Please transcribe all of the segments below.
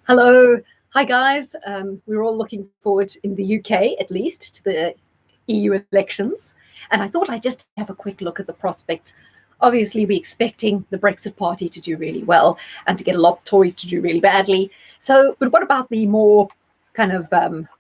Hello. Hi, guys. We're all looking forward in the UK, at least, to the EU elections. And I thought I'd just have a quick look at the prospects. Obviously, we're expecting the Brexit Party to do really well and to get a lot of Tories to do really badly. So, but what about the more kind of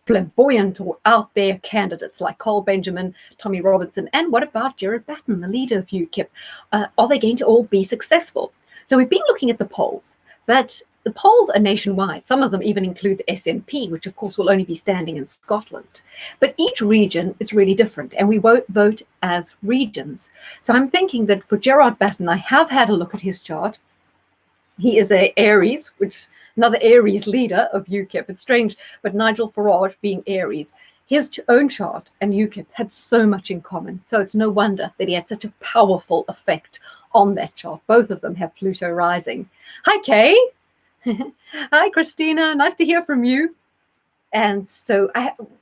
flamboyant or out there candidates like Cole Benjamin, Tommy Robertson, and what about Gerard Batten, the leader of UKIP? Are they going to all be successful? So we've been looking at the polls, but the polls are nationwide. Some of them even include the SNP, which of course will only be standing in Scotland. But each region is really different, and we won't vote as regions. So I'm thinking that for Gerard Batten, I have had a look at his chart. He is a Aries, which another Aries leader of UKIP. It's strange, but Nigel Farage being Aries, his own chart and UKIP had so much in common. So it's no wonder that he had such a powerful effect on that chart. Both of them have Pluto rising. Hi, Kay. Hi, Christina. Nice to hear from you. And so,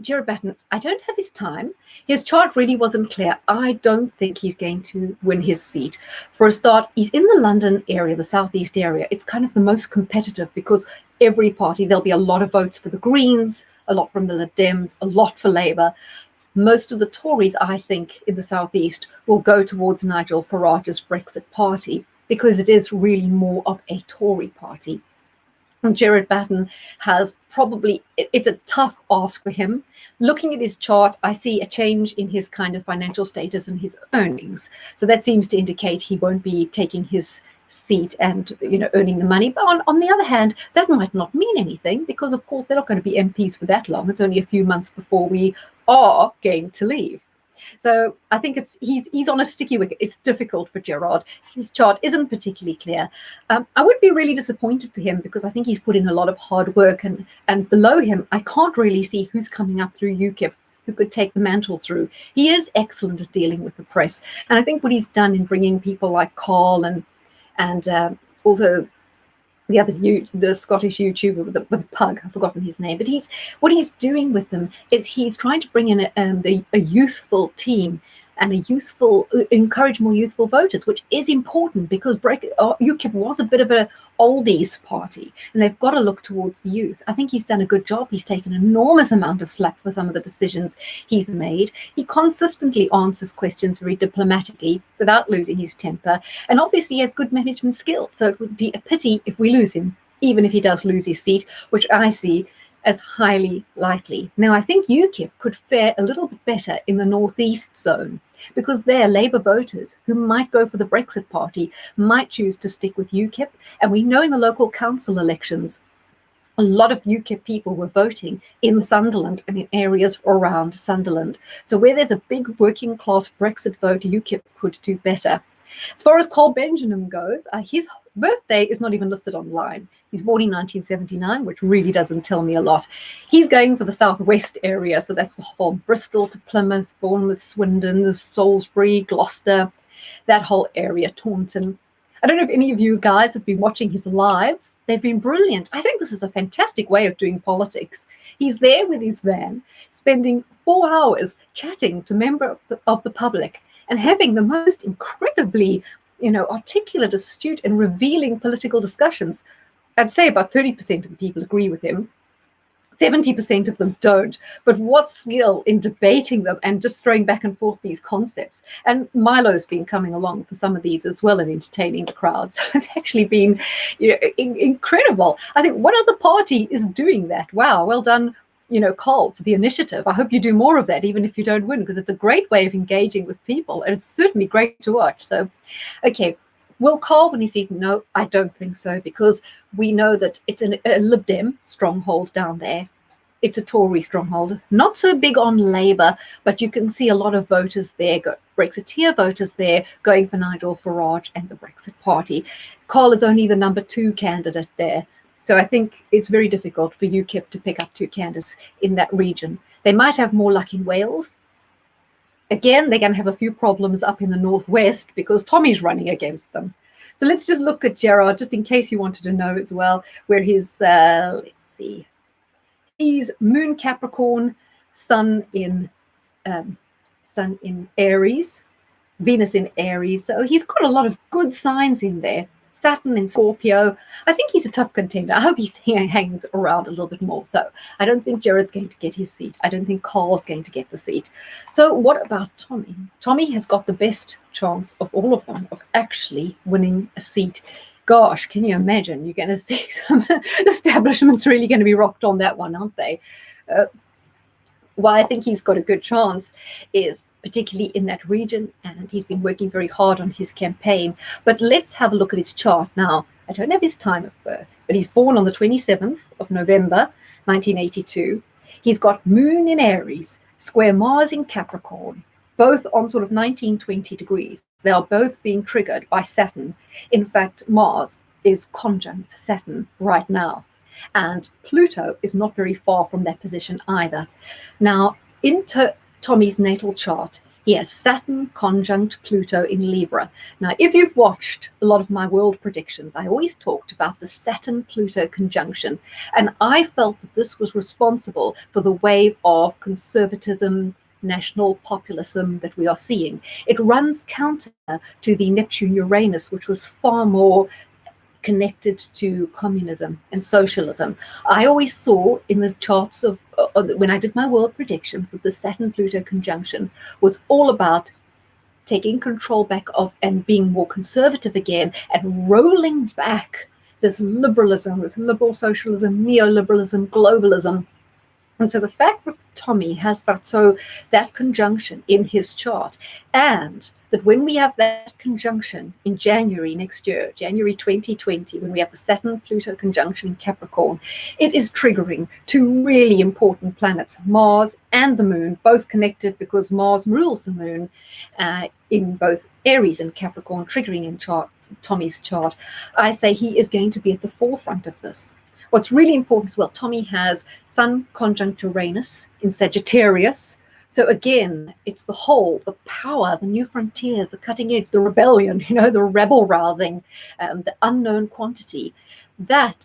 Gerard Batten, I don't have his time. His chart really wasn't clear. I don't think he's going to win his seat. For a start, he's in the London area, the southeast area. It's kind of the most competitive because every party, there'll be a lot of votes for the Greens, a lot from the Lib Dems, a lot for Labour. Most of the Tories, I think, in the southeast will go towards Nigel Farage's Brexit party because it is really more of a Tory party. And Gerard Batten has probably, it's a tough ask for him. Looking at his chart, I see a change in his kind of financial status and his earnings. So that seems to indicate he won't be taking his seat and earning the money. But on the other hand, that might not mean anything because, of course, they're not going to be MPs for that long. It's only a few months before we are going to leave. So I think he's on a sticky wicket. It's difficult for Gerard. His chart isn't particularly clear. I would be really disappointed for him because I think he's put in a lot of hard work, and below him, I can't really see who's coming up through UKIP who could take the mantle through. He is excellent at dealing with the press, and I think what he's done in bringing people like Carl and also the Scottish YouTuber with the pug, I've forgotten his name, but what he's doing with them is he's trying to bring in a youthful team and encourage more youthful voters, which is important because UKIP was a bit of an oldies party, and they've got to look towards the youth. I think he's done a good job. He's taken an enormous amount of slack for some of the decisions he's made. He consistently answers questions very diplomatically without losing his temper, and obviously he has good management skills. So it would be a pity if we lose him, even if he does lose his seat, which I see as highly likely. Now, I think UKIP could fare a little bit better in the northeast zone because their Labour voters who might go for the Brexit party might choose to stick with UKIP. And we know in the local council elections, a lot of UKIP people were voting in Sunderland and in areas around Sunderland. So where there's a big working class Brexit vote, UKIP could do better. As far as Cole Benjamin goes, his birthday is not even listed online. He's born in 1979, which really doesn't tell me a lot. He's going for the southwest area, so that's the whole Bristol to Plymouth, Bournemouth, Swindon, Salisbury, Gloucester, that whole area, Taunton. I don't know if any of you guys have been watching his lives. They've been brilliant. I think this is a fantastic way of doing politics. He's there with his van, spending 4 hours chatting to members of the public and having the most incredibly, articulate, astute, and revealing political discussions. I'd say about 30% of the people agree with him. 70% of them don't. But what skill in debating them and just throwing back and forth these concepts. And Milo's been coming along for some of these as well and entertaining the crowd. So it's actually been incredible. I think what other party is doing that? Wow, well done, Cole, for the initiative. I hope you do more of that, even if you don't win, because it's a great way of engaging with people. And it's certainly great to watch. So, okay. Will Cole win his seat? No, I don't think so, because we know that it's a Lib Dem stronghold down there. It's a Tory stronghold, not so big on Labour, but you can see a lot of voters there, Brexiteer voters there, going for Nigel Farage and the Brexit Party. Cole is only the number 2 candidate there. So I think it's very difficult for UKIP to pick up 2 candidates in that region. They might have more luck in Wales. Again, they're going to have a few problems up in the northwest because Tommy's running against them. So let's just look at Gerard, just in case you wanted to know as well, where his, let's see, he's Moon Capricorn, Sun in Aries, Venus in Aries. So he's got a lot of good signs in there. Saturn in Scorpio. I think he's a tough contender. I hope he hangs around a little bit more. So I don't think Gerard's going to get his seat. I don't think Carl's going to get the seat. So what about Tommy? Tommy has got the best chance of all of them of actually winning a seat. Gosh, can you imagine? You're going to see some establishments really going to be rocked on that one, aren't they? Why I think he's got a good chance is particularly in that region, and he's been working very hard on his campaign. But let's have a look at his chart now. I don't have his time of birth, but he's born on the 27th of November, 1982. He's got Moon in Aries, square Mars in Capricorn, both on sort of 19-20 degrees. They are both being triggered by Saturn. In fact, Mars is conjunct Saturn right now. And Pluto is not very far from that position either. Now, in Tommy's natal chart, he has Saturn conjunct Pluto in Libra. Now, if you've watched a lot of my world predictions, I always talked about the Saturn-Pluto conjunction. And I felt that this was responsible for the wave of conservatism, national populism that we are seeing. It runs counter to the Neptune-Uranus, which was far more connected to communism and socialism. I always saw in the charts of when I did my world predictions that the Saturn-Pluto conjunction was all about taking control back of and being more conservative again and rolling back this liberalism, this liberal socialism, neoliberalism, globalism. And so the fact that Tommy has that conjunction in his chart, and that when we have that conjunction in January next year, January 2020, when we have the Saturn-Pluto conjunction in Capricorn, it is triggering two really important planets, Mars and the Moon, both connected because Mars rules the Moon in both Aries and Capricorn, triggering in Tommy's chart. I say he is going to be at the forefront of this. What's really important as well, Tommy has Sun conjunct Uranus in Sagittarius. So again, it's the whole, the power, the new frontiers, the cutting edge, the rebellion, the rebel rousing, the unknown quantity. That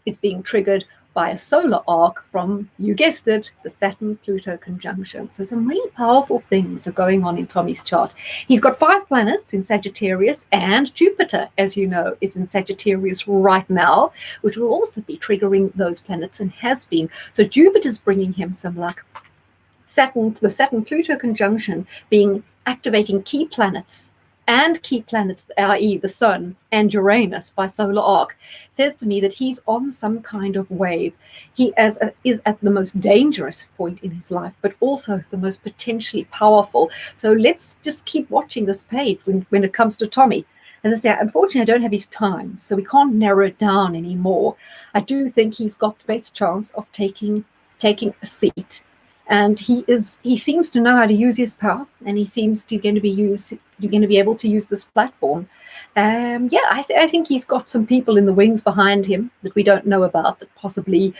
is being triggered by a solar arc from, you guessed it, the Saturn-Pluto conjunction. So some really powerful things are going on in Tommy's chart. He's got 5 planets in Sagittarius, and Jupiter, as you know, is in Sagittarius right now, which will also be triggering those planets and has been. So Jupiter's bringing him some luck. The Saturn-Pluto conjunction activating key planets, i.e. the Sun and Uranus by solar arc, says to me that he's on some kind of wave. He is at the most dangerous point in his life, but also the most potentially powerful. So let's just keep watching this page when it comes to Tommy. As I say, unfortunately, I don't have his time, so we can't narrow it down anymore. I do think he's got the best chance of taking a seat. And he seems to know how to use his power, and he seems to going to be able to use this platform. I think he's got some people in the wings behind him that we don't know about, that possibly,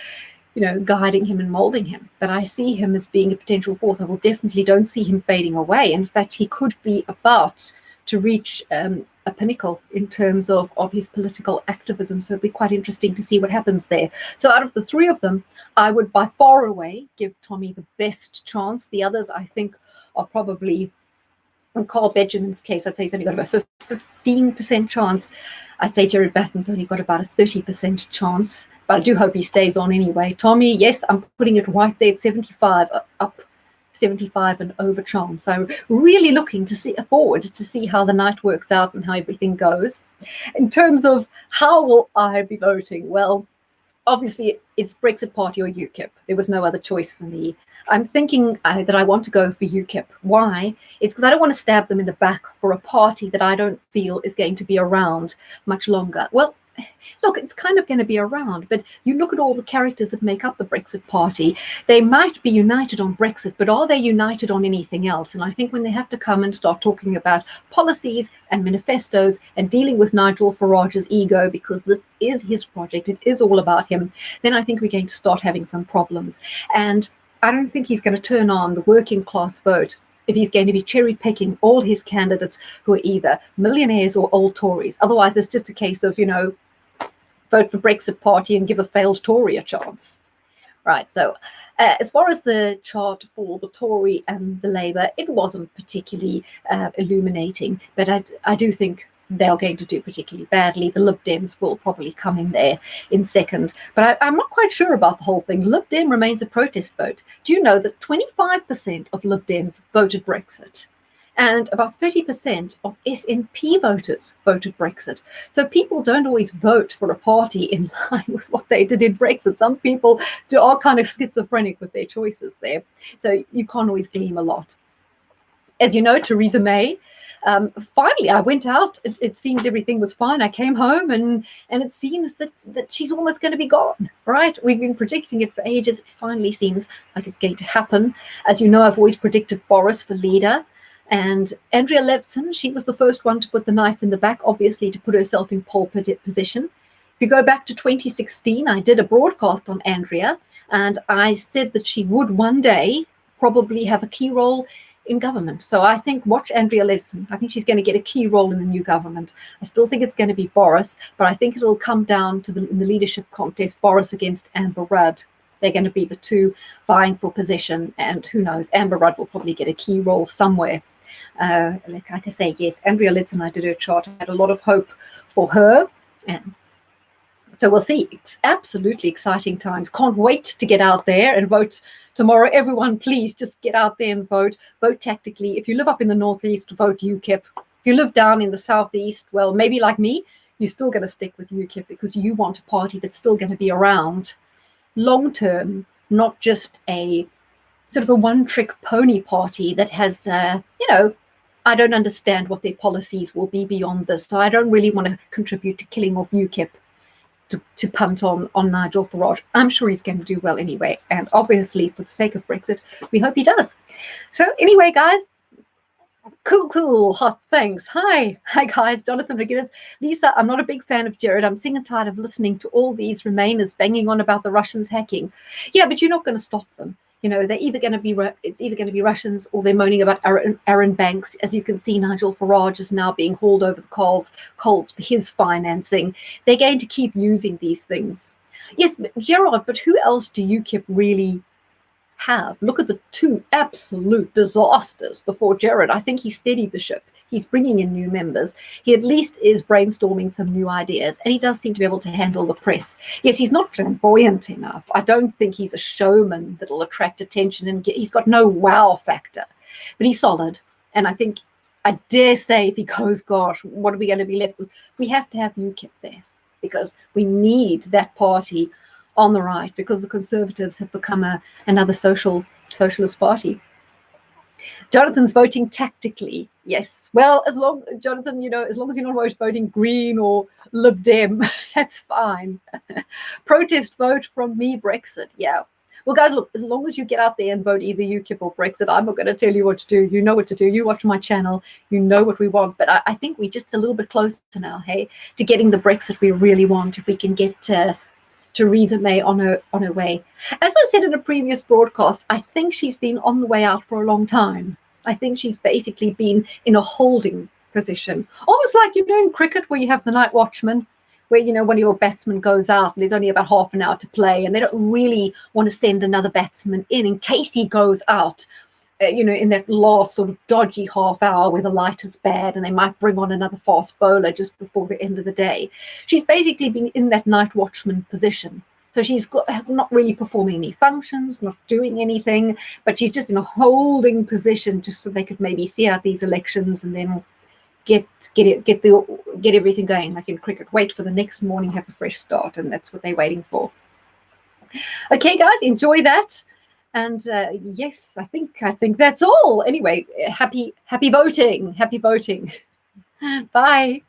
guiding him and molding him. But I see him as being a potential force. I definitely don't see him fading away. In fact, he could be about to reach a pinnacle in terms of his political activism. So it'd be quite interesting to see what happens there. So out of the 3 of them, I would by far away give Tommy the best chance. The others, I think, are probably, in Carl Benjamin's case, I'd say he's only got about a 15% chance. I'd say Gerard Battens only got about a 30% chance. But I do hope he stays on anyway. Tommy, yes, I'm putting it right there at 75, up 75 and over chance. So really looking forward to see how the night works out and how everything goes. In terms of how will I be voting? Well, obviously, it's Brexit Party or UKIP. There was no other choice for me. I'm thinking that I want to go for UKIP. Why? It's because I don't want to stab them in the back for a party that I don't feel is going to be around much longer. Well, look, it's kind of going to be around, but you look at all the characters that make up the Brexit Party. They might be united on Brexit, but are they united on anything else? And I think when they have to come and start talking about policies and manifestos and dealing with Nigel Farage's ego, because this is his project, it is all about him, then I think we're going to start having some problems. And I don't think he's going to turn on the working class vote if he's going to be cherry picking all his candidates who are either millionaires or old Tories. Otherwise, it's just a case of, vote for Brexit Party and give a failed Tory a chance. Right, so as far as the chart for the Tory and the Labour, it wasn't particularly illuminating, but I do think they're going to do particularly badly. The Lib Dems will probably come in there in second. But I'm not quite sure about the whole thing. Lib Dem remains a protest vote. Do you know that 25% of Lib Dems voted Brexit? And about 30% of SNP voters voted Brexit. So people don't always vote for a party in line with what they did in Brexit. Some people are kind of schizophrenic with their choices there. So you can't always glean a lot. As you know, Theresa May, finally, I went out. It seemed everything was fine. I came home, and it seems that she's almost going to be gone, right? We've been predicting it for ages. It finally seems like it's going to happen. As you know, I've always predicted Boris for leader. And Andrea Leveson, she was the first one to put the knife in the back, obviously, to put herself in pole position. If you go back to 2016, I did a broadcast on Andrea, and I said that she would one day probably have a key role in government. So I think watch Andrea Leveson. I think she's going to get a key role in the new government. I still think it's going to be Boris, but I think it'll come down to in the leadership contest, Boris against Amber Rudd. They're going to be the two vying for position, and who knows, Amber Rudd will probably get a key role somewhere. Like I say, yes, Andrea Leveson, I did her chart. I had a lot of hope for her, and so we'll see. It's absolutely exciting times. Can't wait to get out there and vote tomorrow. Everyone, please just get out there and vote. Vote tactically. If you live up in the northeast, vote UKIP. If you live down in the southeast, well, maybe like me, you're still going to stick with UKIP because you want a party that's still going to be around long term, not just a sort of a one-trick pony party that has, I don't understand what their policies will be beyond this. So I don't really want to contribute to killing off UKIP to punt on Nigel Farage. I'm sure he's going to do well anyway. And obviously, for the sake of Brexit, we hope he does. So anyway, guys, cool, hot, thanks. Hi guys, Jonathan McGinnis. Lisa, I'm not a big fan of Gerard. I'm sick and tired of listening to all these Remainers banging on about the Russians hacking. Yeah, but you're not going to stop them. They're either going to be Russians, or they're moaning about Aaron Banks. As you can see, Nigel Farage is now being hauled over the coals for his financing. They're going to keep using these things. Yes, Gerard, but who else do UKIP really have? Look at the two absolute disasters before Gerard. I think he steadied the ship. He's bringing in new members. He at least is brainstorming some new ideas, and he does seem to be able to handle the press. Yes, he's not flamboyant enough. I don't think he's a showman that'll attract attention, and he's got no wow factor, but he's solid. And I dare say, if he goes, gosh, what are we going to be left with? We have to have UKIP there, because we need that party on the right, because the Conservatives have become another socialist party. Jonathan's voting tactically. Yes. Well, Jonathan, as long as you're not voting Green or Lib Dem, that's fine. Protest vote from me, Brexit. Yeah. Well, guys, look, as long as you get out there and vote either UKIP or Brexit, I'm not going to tell you what to do. You know what to do. You watch my channel. You know what we want. But I think we're just a little bit closer now, hey, to getting the Brexit we really want, if we can get Theresa May on her way. As I said in a previous broadcast, I think she's been on the way out for a long time. I think she's basically been in a holding position, almost like in cricket, where you have the night watchman, where one of your batsmen goes out and there's only about half an hour to play, and they don't really want to send another batsman in case he goes out. In that last sort of dodgy half hour where the light is bad and they might bring on another fast bowler just before the end of the day. She's basically been in that night watchman position. So she's not really performing any functions, not doing anything, but she's just in a holding position just so they could maybe see out these elections and then get everything going, like in cricket. Wait for the next morning, have a fresh start, and that's what they're waiting for. Okay, guys, enjoy that. And yes, I think that's all. Anyway, happy voting. Happy voting. Bye.